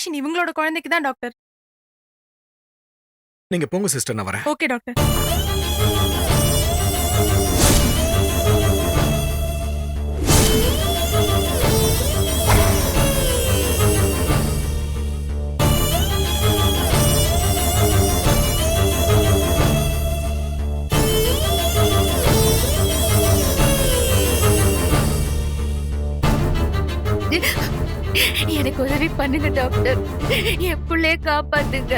Operation இவங்களோட குழந்தைக்கு தான் டாக்டர். நீங்க போங்க சிஸ்டர், நான் வரேன். Okay doctor. எனக்கு உதவி பண்ணுங்க டாக்டர், என் பிள்ளைய காப்பாத்துங்க.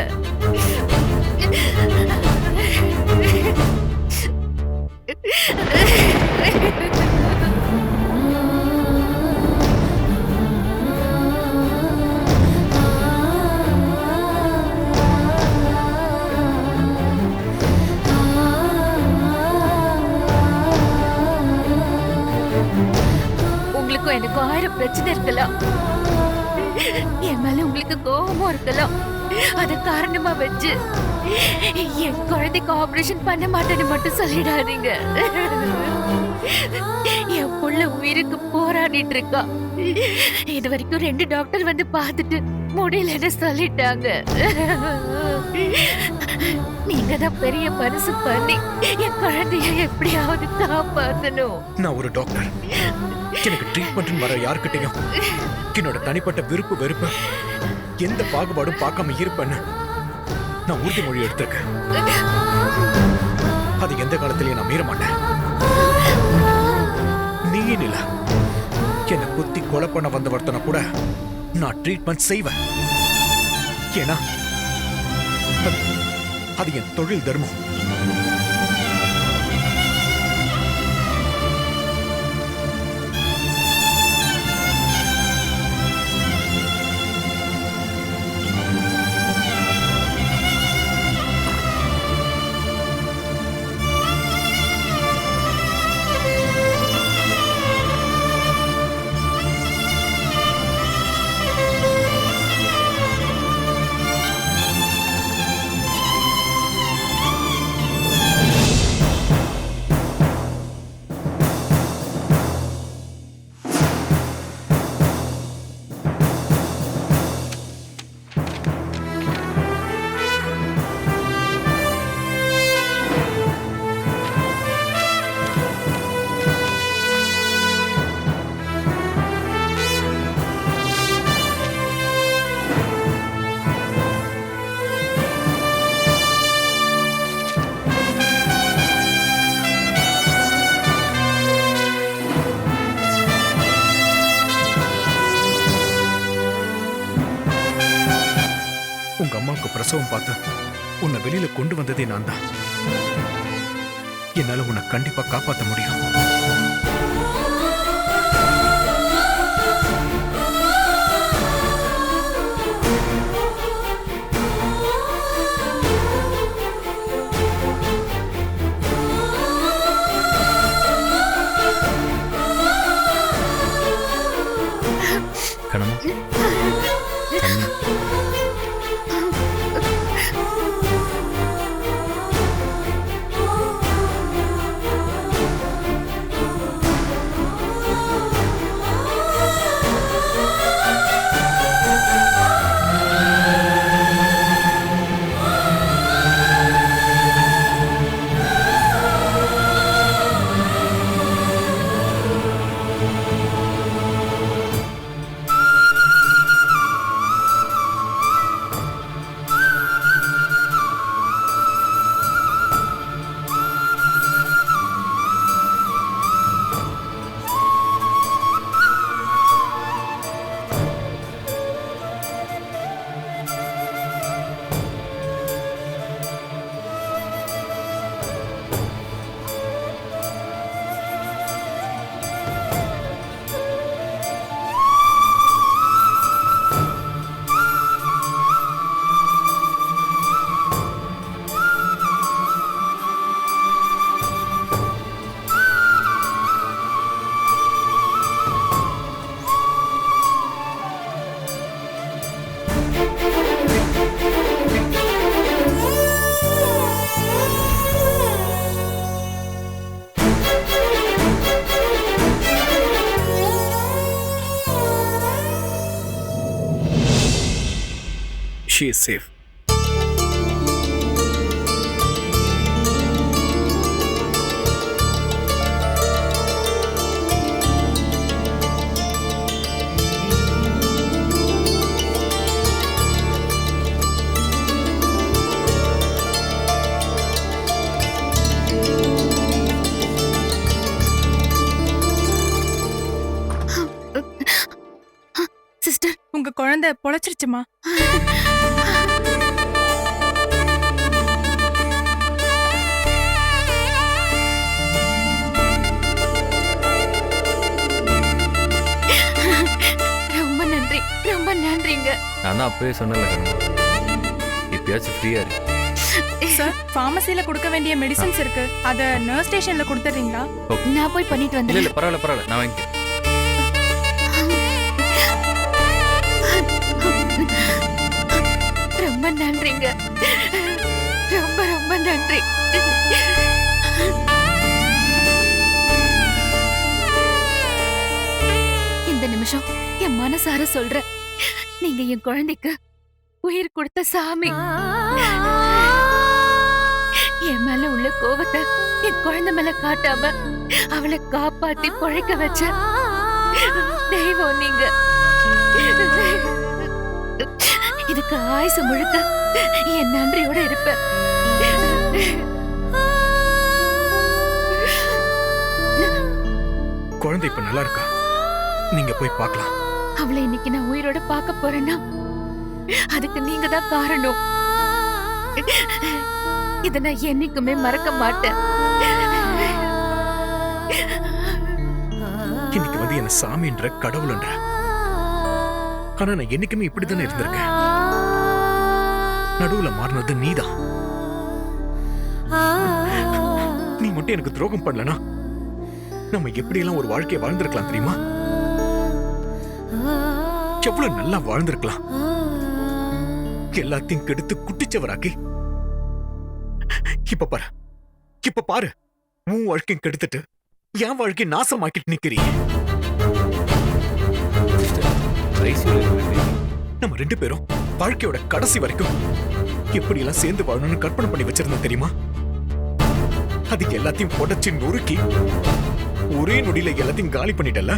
உங்களுக்கும் எனக்கும் 1000 பிரச்சனை இருக்கலாம். என் மேல உங்களுக்கு கோபமும் இருக்கலாம். அத காரணமா வச்சு என் குழந்தைக்கு ஆபரேஷன் பண்ண மாட்டேன்னு மட்டும் சொல்லிடாதீங்க. என் புள்ள உயிருக்கு போராடிட்டு இருக்கா. இது வரைக்கும் 2 டாக்டர் வந்து பார்த்துட்டு முடியலன்னு சொல்லிட்டாங்க. நீங்க தான் பெரிய மனசு பண்ணி என் குழந்தைய எப்படியாவது காப்பாத்தணும். நான் ஒரு டாக்டர். எனக்கு ட்ரீட்மெண்ட் வர யாருக்கிட்டையும் என்னோட தனிப்பட்ட விருப்பு வெறுப்பு எந்த பாகுபாடும் பார்க்காம இருப்பேன்னு நான் உறுதிமொழி எடுத்திருக்கேன். அது எந்த காலத்திலயும் நான் மீற மாட்டேன். நீ இல்ல, என்னை குத்தி கொலை பண்ண வந்த ஒருத்தனை கூட நான் ட்ரீட்மெண்ட் செய்வேன். ஏன்னா அது என் தொழில் தர்மம். உங்க அம்மாவுக்கு பிரசவம் பார்த்து உன்னை வெளியில கொண்டு வந்ததே நான் தான். என்னால உன்னை கண்டிப்பா காப்பாற்ற முடியும். கணமா she is safe. சிஸ்டர், உங்க குழந்தை பொழைச்சிருச்சுமா? ரொம்ப நன்றி, ரொம்ப நன்றிங்க. நான் தான் அப்பவே சொன்னல கண்ணு, இப்பயாச்சும் ஃப்ரீயா இருக்கு. சார், ஃபார்மசில கொடுக்க வேண்டிய மெடிசன்ஸ் இருக்கு, அத நர்ஸ் ஸ்டேஷன்ல கொடுத்துறீங்களா? நான் போய் பண்ணிட்டு இல்ல வந்தேன். இல்ல பரவாயில்ல பரவாயில்ல, நான் வாங்கிக்கிறேன். ரொம்ப நன்றிங்க, ரொம்ப ரொம்ப நன்றி. இந்த நிமிஷம் என் மனசார சொல்றேன், நீங்க என் குழந்தைக்கு உயிர் கொடுத்த சாமி. என் மேல உள்ள கோவத்தை என் குழந்தை மேல காட்டாம அவளை காப்பாத்தி பொழைக்க வச்ச தெய்வம் நீங்க. இதுக்கு ஆயுசு முழுக்க என் நன்றியோட இருப்பேன். குழந்தை இப்ப நல்லா இருக்கா? நீங்க போய் பார்க்கலாம். அவளை இன்னைக்கு நான் உயிரோட பார்க்க போறேன்னா அதுக்கு நீங்க தான் காரணம். இத நான் என்னைக்குமே மறக்க மாட்டேன். இன்னைக்கு வந்து என்ன சாமின்ற கடவுள்ன்ற, ஆனா நான் என்னைக்குமே இப்படித்தானே இருந்திருக்கேன். நடுவுல மாறினது நீதான். நீ மட்டும் எனக்கு துரோகம் பண்ணலனா நம்ம எப்படியெல்லாம் ஒரு வாழ்க்கையை வாழ்ந்திருக்கலாம் தெரியுமா? எவ்வளவு நல்லா வாழ்ந்திருக்கலாம். எல்லாத்தையும் கெடுத்து குட்டிச்சவராக்கி இப்ப பாரு உன் வாழ்க்கையும் கெடுத்துட்டு என் வாழ்க்கையை நாசமாக்கிட்டு நிக்கிறீங்க. நம்ம ரெண்டு பேரும் வாழ்க்கையோட கடைசி வரைக்கும் எப்படி எல்லாம் சேர்ந்து வாழணும்னு கற்பனை பண்ணி வச்சிருந்தோம் தெரியுமா? அதுக்கு எல்லாத்தையும் புடைச்சு நொறுக்கி ஒரே நொடியில எல்லாத்தையும் காலி பண்ணிட்டல.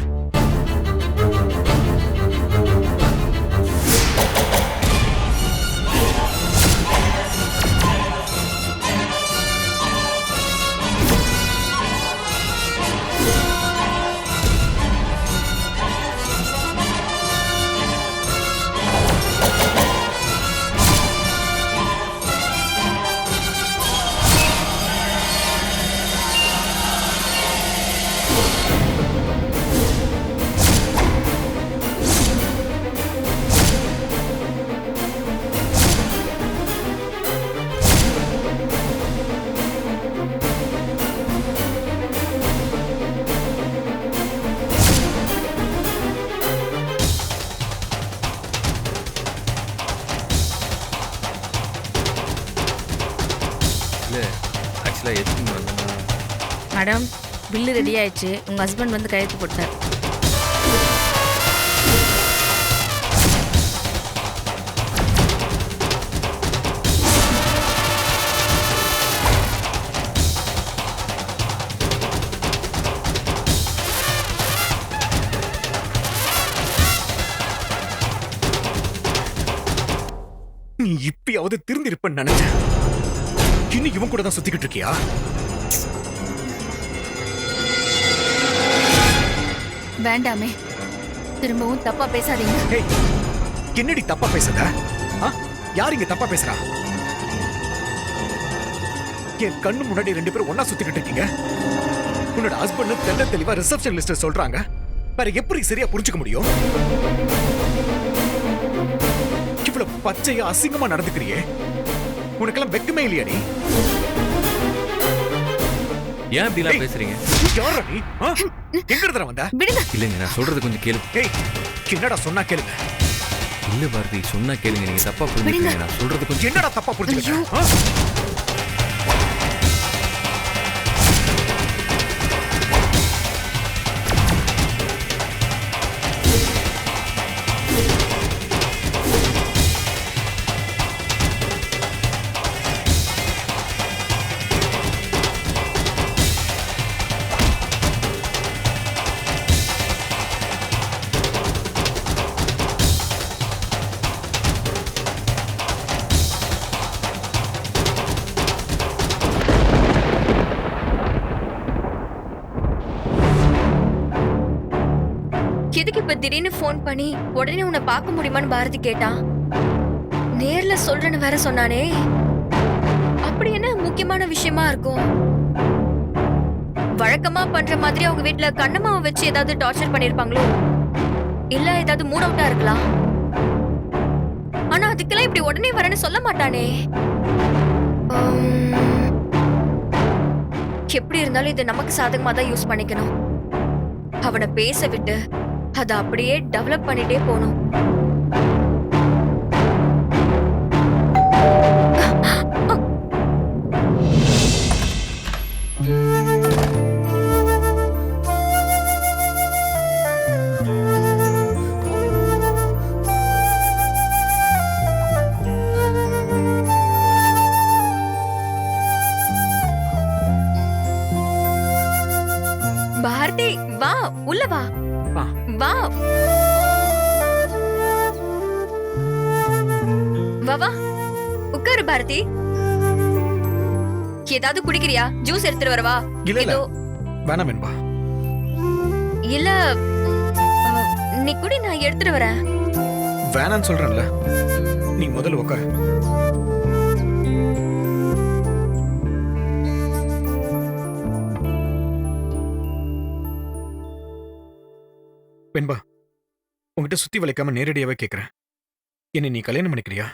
மேடம், பில்லு ரெடி ஆயிடுச்சு. உங்க ஹஸ்பண்ட் வந்து கையெழுத்து போட்டார். நீ இப்பயாவது திருந்திருப்பன்னு நினைச்சேன். இன்னும் இவன் கூட தான் சுத்திக்கிட்டு இருக்கியா? வேண்டாமே, திரும்பவும் தப்பா பேசாதீங்க. ஏய், என்னடி தப்பா பேசுற? யார் இங்க தப்பா பேசுறா? என் கண்ணு முன்னாடி ரெண்டு பேரும் ஒன்னா சுத்திக்கிட்டு இருக்கீங்க. உன்னோட ஹஸ்பண்ட் தெல்ல தெளிவா ரிசப்ஷன் லிஸ்ட் சொல்றாங்க. வேற எப்படி சரியா புரிஞ்சுக்க முடியும்? இவ்வளவு பச்சையா அசிங்கமா நடந்துக்கிறியே, உனக்கெல்லாம் வெக்கமே இல்லையாடி? ஏன் இப்படிலாம் பேசுறீங்க? யாரா நீ? எங்க இருந்து வந்த? விடுங்க. இல்லைங்க, நான் சொல்றது கொஞ்சம் கேளுங்க. ஏய், என்னடா சொன்னா கேளுங்க. இல்ல பாரதி, சொன்னா கேளுங்க. நீங்க தப்பா புரிஞ்சுக்கீங்க. நான் சொல்றது கொஞ்சம். என்னடா தப்பா புரிஞ்சுக்கிட்ட? திடீர்னு ஃபோன் பண்ணி உடனே உன்னை பார்க்க முடியுமான்னு பாரதி கேட்டான். நேர்ல சொல்றேன்னு வேற சொன்னானே. அப்படி என்ன முக்கியமான விஷயமா இருக்கும்? வழக்கமா பண்ற மாதிரி அவங்க வீட்ல கண்ணம்மாவை வச்சு ஏதாவது டார்ச்சர் பண்ணிருப்பாங்களோ, இல்ல ஏதாவது மூட் அவுட்டா இருக்கலாம். ஆனா அதுக்கெல்லாம் இப்படி உடனே வரேன்னு சொல்ல மாட்டானே. எப்படி இருந்தாலும் இது நமக்கு சாதகமா தான் யூஸ் பண்ணிக்கணும். அவனை பேச விட்டு அதை அப்படியே டெவலப் பண்ணிட்டே போகணும். பாரதி வா, உள்ள வா. வா வா வா, உட்காரு பாரதி. ஏதாவது குடிக்கிறியா? ஜூஸ் எடுத்துட்டு வரவா? இல்ல இல்ல வேணாம் வெண்பா. இல்ல நீ குடி, நான் எடுத்துட்டு வரேன். வேணான்னு சொல்றேன்ல, நீ முதல்ல உட்காரு. வெண்பா, உங்ககிட்ட சுத்தி வளைக்காம நேரடியாவே கேக்குறேன், என்ன நீ கல்யாணம் பண்ணிக்கிறியா?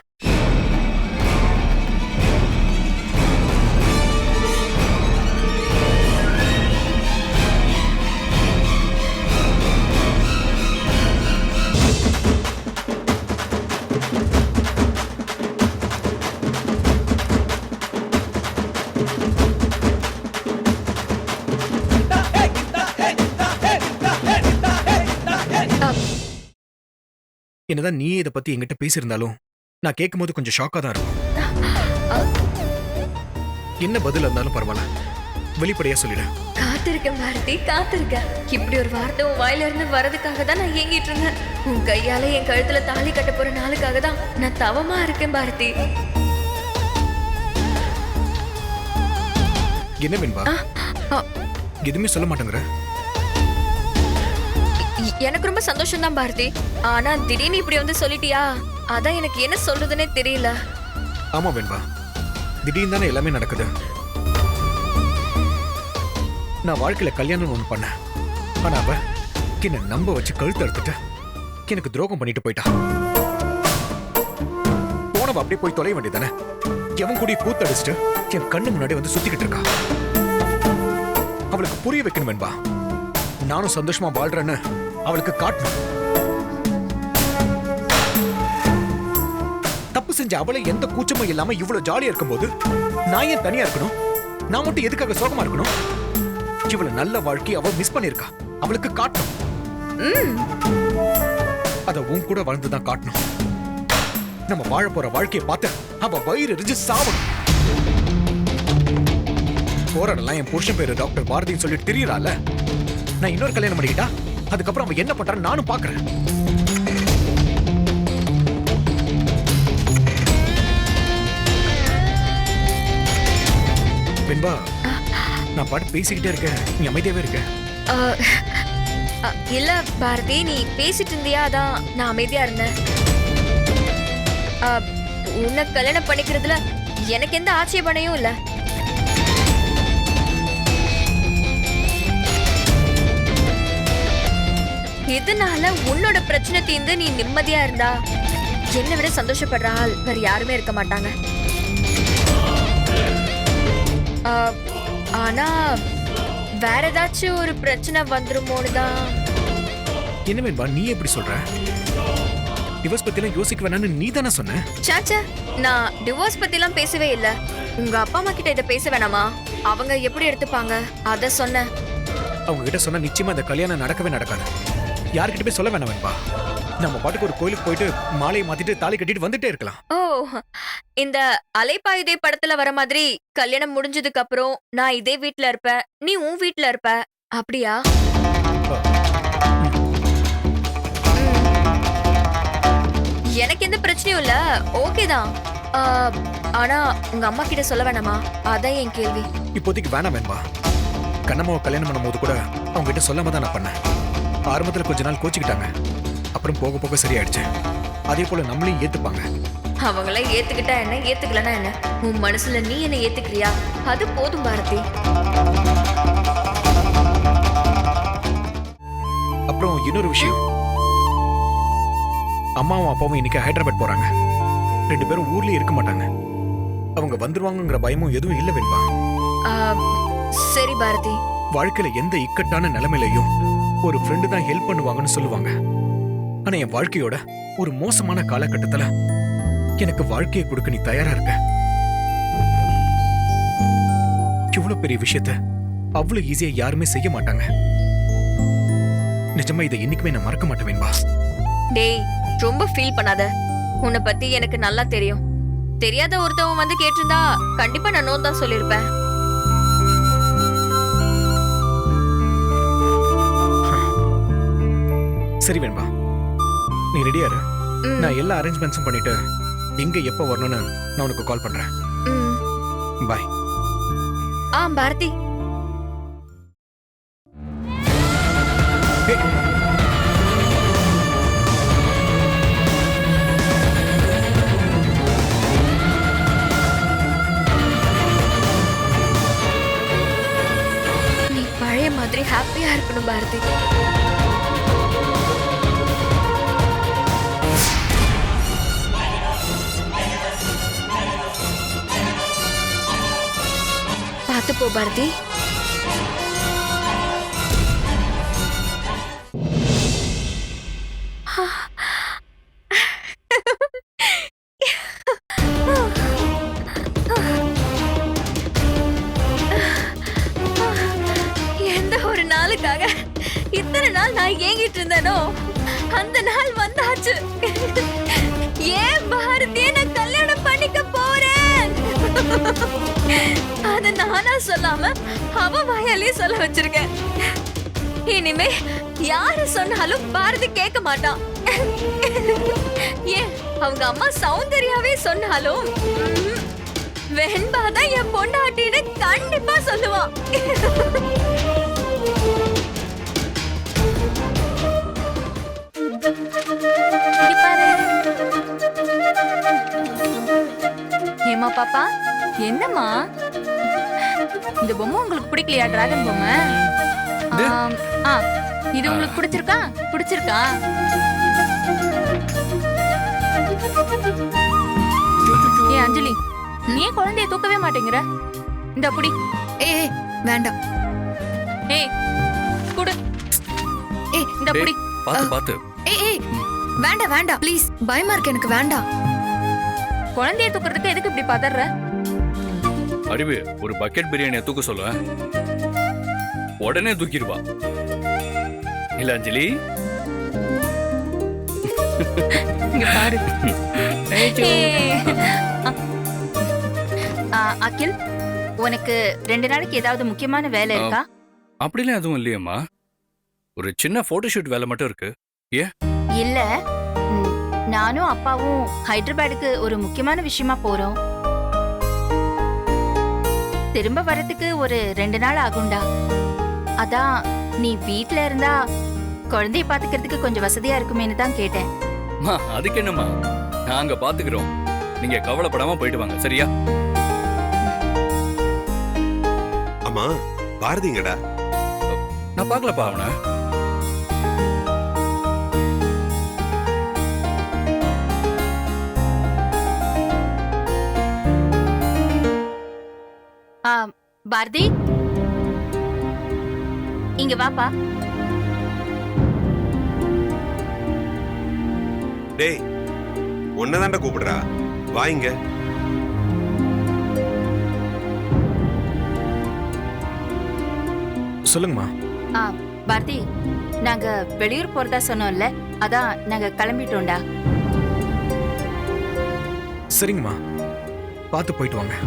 என்னதான் நீ இதை பத்தி என்கிட்ட பேசியிருந்தாலும் நான் கேட்கும்போது கொஞ்சம் ஷாக்கா தான் இருக்கும். என்ன பதில் இருந்தாலும் பரவாயில்ல, வெளிப்படையா சொல்லிடு. காத்திருக்கேன் பாரதி, காத்திருக்கேன். இப்படி ஒரு வார்த்தை உன் வாயில இருந்து வரதுக்காக தான் நான் ஏங்கிட்டு இருந்தேன். உன் கையால என் கழுத்துல தாலி கட்ட போற நாளுக்காக தான் நான் தவமா இருக்கேன் பாரதி. என்ன வெண்பா, எதுவுமே சொல்ல மாட்டேங்கிற? எனக்கு ரொம்ப சந்தோஷம் தான் பாரதி. ஆனா திடீர்னு இப்படி வந்து சொல்லிட்டியா, அதான் எனக்கு என்ன சொல்றதுன்னே தெரியல. ஆமா வெண்பா, திடீர்னு தானே எல்லாமே நடக்குது. நான் வாழ்க்கையில கல்யாணம் ஒண்ணு பண்ணேன், ஆனா அவ என்ன நம்ப வச்சு கழுத்து எடுத்துட்டு எனக்கு துரோகம் பண்ணிட்டு போயிட்டா. போனவ அப்படியே போய் தொலை வேண்டியதானே. எவன் கூடி கூத்தடிச்சுட்டு என் கண்ணு முன்னாடி வந்து சுத்திக்கிட்டு இருக்கா. அவளுக்கு புரிய வைக்கணும் வெண்பா, நானும் சந்தோஷமா வாழ்றேன்னு அவளுக்கு காட்டணும். தப்பு செஞ்ச அவளை எந்த கூச்சமும் இல்லாம இவ்வளவு ஜாலியா இருக்கும்போது நான் ஏன் தனியா இருக்கணும்? நான் மட்டும் எதுக்காக சோகமா இருக்கணும்? இவ்வளவு நல்ல வாழ்க்கை அவ மிஸ் பண்ணிருக்கா, அவளுக்கு காட்டணும். அத உன் கூட வாழ்ந்துதான் காட்டணும். நம்ம வாழ போற வாழ்க்கையை பார்த்து அவ வயிறு எரிஞ்சு சாவணும். போராடலாம் என் புருஷன் பேரு டாக்டர் பாரதின்னு சொல்லிட்டு தெரியறால. நான் இன்னொரு கல்யாணம் பண்ணிக்கிட்டா அதுக்கப்புறம் அவன் என்ன பண்றான்னு நானும் பாக்குறேன். வெண்பா, நான் பாட்டு பேசிக்கிட்டே இருக்கேன், நீ அமைதியாவே இருக்க. இல்ல பாரதி, நீ பேசிட்டு இருந்தியா, அதான் நான் அமைதியா இருந்தேன். உன்னை கல்யாணம் பண்ணிக்கிறதுல எனக்கு எந்த ஆட்சேபனையும் இல்ல. இதனால உன்னோட பிரச்சனை தீர்ந்து நீ நிம்மதியா இருந்தா என்னை விட சந்தோஷப்படுற ஆள் வேற யாருமே இருக்க மாட்டாங்க. ஆனா வேற ஏதாச்சும் ஒரு பிரச்சனை வந்துருமோன்னு தான். என்ன வேண்பா நீ எப்படி சொல்ற? டிவோர்ஸ் பத்தி எல்லாம் யோசிக்க வேணாம்னு நீ தானே சொன்ன. சாச்சா, நான் டிவோர்ஸ் பத்தி எல்லாம் பேசவே இல்ல. உங்க அப்பா அம்மா கிட்ட இதை பேச வேணாமா? அவங்க எப்படி எடுத்துப்பாங்க அத சொன்னேன். அவங்க கிட்ட சொன்னா நிச்சயமா இந்த கல்யாணம் நடக்கவே நடக்காது. யார்கிட்ட போய் சொல்ல வேணாம் வேண்பா. நம்ம பாட்டுக்கு ஒரு கோயிலுக்கு போயிட்டு மாலையை மாத்திட்டு தாலி கட்டிட்டு வந்துட்டே இருக்கலாம். ஓ, இந்த அலைப்பாயுதே படத்துல வர மாதிரி கல்யாணம் முடிஞ்சதுக்கு அப்புறம் நான் இதே வீட்ல இருப்பேன், நீ உன் வீட்ல இருப்ப, அப்படியா? எனக்கு எந்த பிரச்சனையும் இல்ல, ஓகே தான். ஆனா உங்க அம்மா கிட்ட சொல்ல வேணாமா? அதான் என் கேள்வி. இப்போதைக்கு வேணாம் வேண்பா. கண்ணம்மாவை கல்யாணம் பண்ணும் போது கூட அவங்க கிட்ட சொல்லாம தான் நான் பண்ணேன். ஆரம்பத்துல கொஞ்ச நாள் கோச்சிக்கிட்டாங்க. அப்புறம் போக போக சரியாயிடுச்சு. அதே போல நம்மளையும் ஏத்துப்பாங்க. அவங்கள ஏத்துக்கிட்டா என்ன, ஏத்துக்கலனா என்ன? உன் மனசுல நீ என்ன ஏத்துக்கிறியா? அது போதும் பாரதி. அப்புறம் இன்னொரு விஷயம், அம்மாவும் அப்பாவும் இன்னைக்கு ஹைதராபாத் போறாங்க. 2 பேரும் ஊர்லயே இருக்க மாட்டாங்க. அவங்க வந்துருவாங்கங்கிற பயமும் எதுவும் இல்ல வெண்பா. சரி பாரதி. வாழ்க்கையில எந்த இக்கட்டான நிலைமையிலையும் ஒரு ஃப்ரெண்டு தான் ஹெல்ப் பண்ணுவாங்கன்னு சொல்லுவாங்க. ஆனா என் வாழ்க்கையோட ஒரு மோசமான காலகட்டத்துல எனக்கு வாழ்க்கையை கொடுக்க நீ தயாரா இருக்க. இவ்வளவு பெரிய விஷயத்த அவ்வளவு ஈஸியா யாருமே செய்ய மாட்டாங்க. நிஜமா இதை இன்னைக்குமே நான் மறக்க மாட்டேன் வெண்பா. டேய், ரொம்ப ஃபீல் பண்ணாத. உன்னை பத்தி எனக்கு நல்லா தெரியும். தெரியாத ஒருத்தவன் வந்து கேட்டிருந்தா கண்டிப்பா நான் நோ தான் சொல்லிருப்பேன். சரி வெண்பா, நீ ரெடியா இரு. நான் எல்லா அரேஞ்ச்மெண்ட்ஸும் பண்ணிட்டு எங்க எப்ப வரணும்னு நான் உனக்கு கால் பண்றேன். பாய். பாரதி. நீ பழைய மாதிரி ஹாப்பியா இருக்கணும் பாரதி. பார்த்து போ பாரதி. எந்த ஒரு நாளுக்காக இத்தனை நாள் நான் ஏங்கிட்டு இருந்தேனோ அந்த நாள் வந்தாச்சு. ஏன் பாரதியை நான் கல்யாணம் பண்ணிக்க போறேன். அத நானா சொல்லாம அவ வாயாலே சொல்ல வச்சிருக்கேன். இனிமே யாரு சொன்னாலும் பாரதி கேட்க மாட்டான். ஏன் அவங்க அம்மா சௌந்தர்யாவே சொன்னாலும் வெண்பாதான் என் பொண்டாட்டின்னு கண்டிப்பா சொல்லுவான். ஏமா பாப்பா, என்னம்மா இந்த பொம்மை உங்களுக்கு பிடிக்கலையா? டிராகன் பொம்மை. இது உங்களுக்கு பிடிச்சிருக்கா? பிடிச்சிருக்கா? ஏ அஞ்சலி, நீ ஏன் குழந்தைய தூக்கவே மாட்டேங்கிற? இந்த புடி. ஏய் வேண்டாம். ஏய் குடு. ஏய் இந்த புடி. பாத்து பாத்து. ஏய் வேண்டாம் வேண்டாம் ப்ளீஸ். பயமா இருக்கு எனக்கு, வேண்டாம். குழந்தைய தூக்குறதுக்கு எதுக்கு இப்படி பதற? அறிவு, ஒரு பக்கெட் பிரியாணியை தூக்க சொல்ல உடனே தூக்கிடுவா. இல்ல அஞ்சலி? இங்க பாரு. அகில், உனக்கு 2 நாளைக்கு ஏதாவது முக்கியமான வேலை இருக்கா? அப்படிலாம் எதுவும் இல்லையம்மா. ஒரு சின்ன போட்டோஷூட் வேலை மட்டும் இருக்கு. ஏன்? இல்ல, நானும் அப்பாவும் ஹைதராபாத்துக்கு ஒரு முக்கியமான விஷயமா போறோம். திரும்ப வரதுக்கு ஒரு 2 நாள் ஆகும்டா. அதான் நீ வீட்ல இருந்தா குழந்தைய பாத்துக்கிறதுக்கு கொஞ்சம் வசதியா இருக்குமேன்னு தான் கேட்டேன். அதுக்கு என்னம்மா, நாங்க பாத்துக்கிறோம். நீங்க கவலைப்படாம போயிட்டு வாங்க, சரியா? அம்மா, பாரதிங்கடா? நான் பாக்கலப்பா அவனை. பாரதி, இங்க வாப்பா. டேய், உன்னதான்டா கூப்பிடுறா. வா இங்க. சொல்லுங்கம்மா. பாரதி, நாங்க வெளியூர் போறதா சொன்னோம்ல, அதான் நாங்க கிளம்பிட்டோம்டா. சரிங்கம்மா, பார்த்து போயிட்டு வாங்க.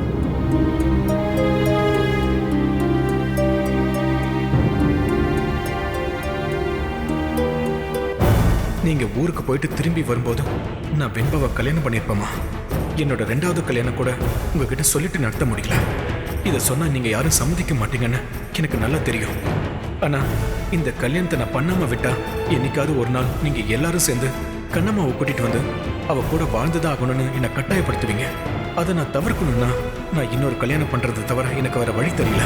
நீங்க ஊருக்கு போயிட்டு திரும்பி வரும்போது நான் வெண்பாவை கல்யாணம் பண்ணிருப்பேமா. என்னோட 2வது கல்யாணம் கூட உங்ககிட்ட சொல்லிட்டு நடத்த முடியல. இதை சொன்னா நீங்க யாரும் சம்மதிக்க மாட்டீங்கன்னு எனக்கு நல்லா தெரியும். ஆனா இந்த கல்யாணத்தை நான் பண்ணாம விட்டா என்னைக்காவது ஒரு நாள் நீங்க எல்லாரும் சேர்ந்து கண்ணம்மாவை கூட்டிட்டு வந்து அவ கூட வாழ்ந்துதான் ஆகணும்னு என்னை கட்டாயப்படுத்துவீங்க. அதை நான் தவிர்க்கணும்னா நான் இன்னொரு கல்யாணம் பண்றது தவிர எனக்கு வேற வழி தெரியல.